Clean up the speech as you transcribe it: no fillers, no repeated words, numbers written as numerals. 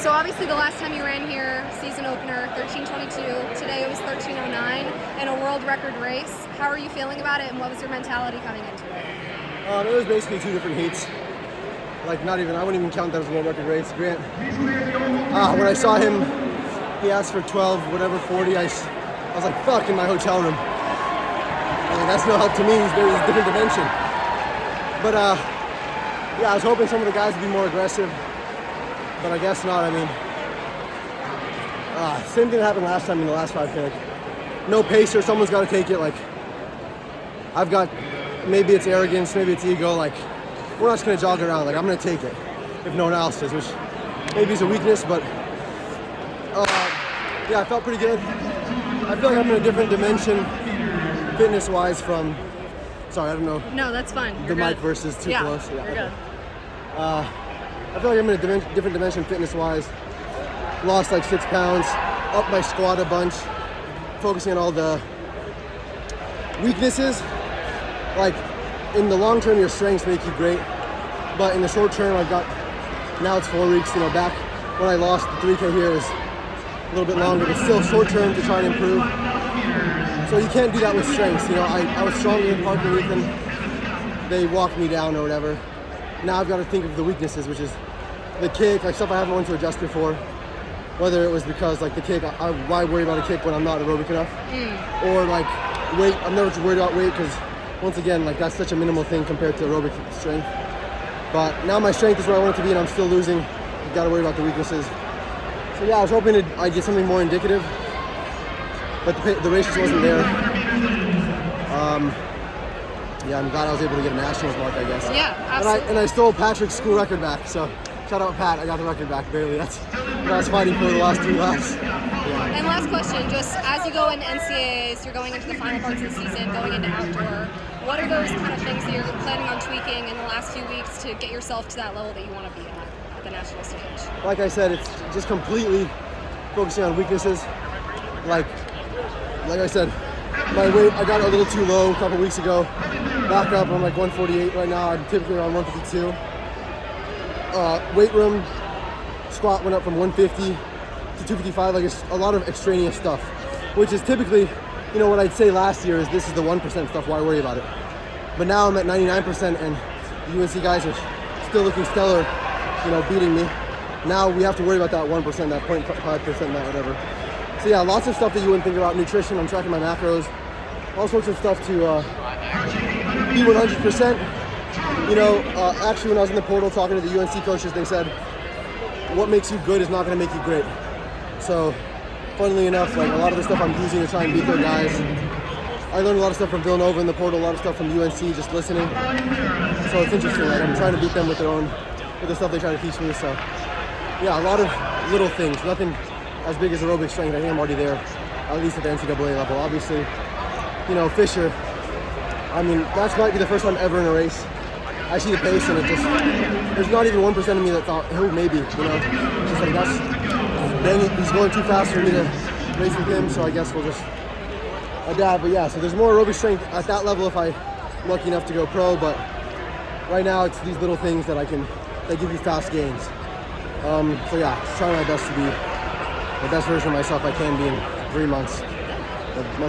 So obviously the last time you ran here, season opener, 13:22. Today it was 13:09 in a world record race. How are you feeling about it, and what was your mentality coming into it? It was basically two different heats. Like I wouldn't even count that as a world record race. Grant, when I saw him, he asked for 12, whatever, 40. I was like, fuck, in my hotel room. I mean, that's no help to me. He's a different dimension. But yeah, I was hoping some of the guys would be more aggressive, but I guess not. I mean, same thing that happened last time in the last 5K. Like, no pacer, someone's got to take it. Like, I've got, maybe it's arrogance, maybe it's ego. Like, we're not just gonna jog around. Like, I'm gonna take it if no one else is, which maybe is a weakness, but yeah, I felt pretty good. I feel like I'm in a different dimension, fitness-wise from. Sorry, I don't know. No, that's fine. The mic versus too close. Yeah, you're good. I feel like I'm in a different dimension fitness-wise. Lost like 6 pounds, up my squat a bunch, focusing on all the weaknesses. Like, in the long term, your strengths make you great, but in the short term, now it's 4 weeks. You know, back when I lost the 3K here, it was a little bit longer, but still short term to try and improve. So you can't do that with strengths. You know, I was stronger in Parker and Ethan. They walked me down or whatever. Now I've got to think of the weaknesses, which is the kick, like stuff I haven't wanted to adjust before. Whether it was because like the kick, why worry about a kick when I'm not aerobic enough? Or like weight, I'm never worried about weight because once again, like that's such a minimal thing compared to aerobic strength. But now my strength is where I want it to be and I'm still losing. You've got to worry about the weaknesses. So yeah, I was hoping I'd get something more indicative, but the race just wasn't there. Yeah, I'm glad I was able to get a nationals mark, I guess. Yeah, absolutely. And I stole Patrick's school record back, so shout out Pat, I got the record back, barely. That's what I was fighting for the last 3 laps. Yeah. And last question, just as you go into NCAAs, you're going into the final parts of the season, going into outdoor, what are those kind of things that you're planning on tweaking in the last few weeks to get yourself to that level that you want to be at the national stage? Like I said, it's just completely focusing on weaknesses. Like I said, my weight, I got it a little too low a couple weeks ago. Back up, I'm like 148 right now. I'm typically around 152. Weight room, squat went up from 150 to 255. Like it's a lot of extraneous stuff, which is typically, you know, what I'd say last year is this is the 1% stuff, why worry about it? But now I'm at 99% and the UNC guys are still looking stellar, you know, beating me. Now we have to worry about that 1%, that 0.5%, that whatever. So yeah, lots of stuff that you wouldn't think about. Nutrition, I'm tracking my macros, all sorts of stuff to be 100%. You know, actually when I was in the portal talking to the UNC coaches, they said, what makes you good is not gonna make you great. So, funnily enough, like a lot of the stuff I'm using to try and beat their guys. I learned a lot of stuff from Villanova in the portal, a lot of stuff from UNC, just listening. So it's interesting, like I'm trying to beat them with the stuff they try to teach me, so. Yeah, a lot of little things, nothing as big as aerobic strength. I think I'm already there, at least at the NCAA level. Obviously, you know, Fisher, I mean, that might be the first time ever in a race. I see the pace and there's not even 1% of me that thought, oh, maybe, you know. It's just like, dang it, he's going too fast for me to race with him, so I guess we'll just adapt. But yeah, so there's more aerobic strength at that level if I'm lucky enough to go pro, but right now it's these little things that give you fast gains. So yeah, just trying my best to be the best version of myself I can be in 3 months, a month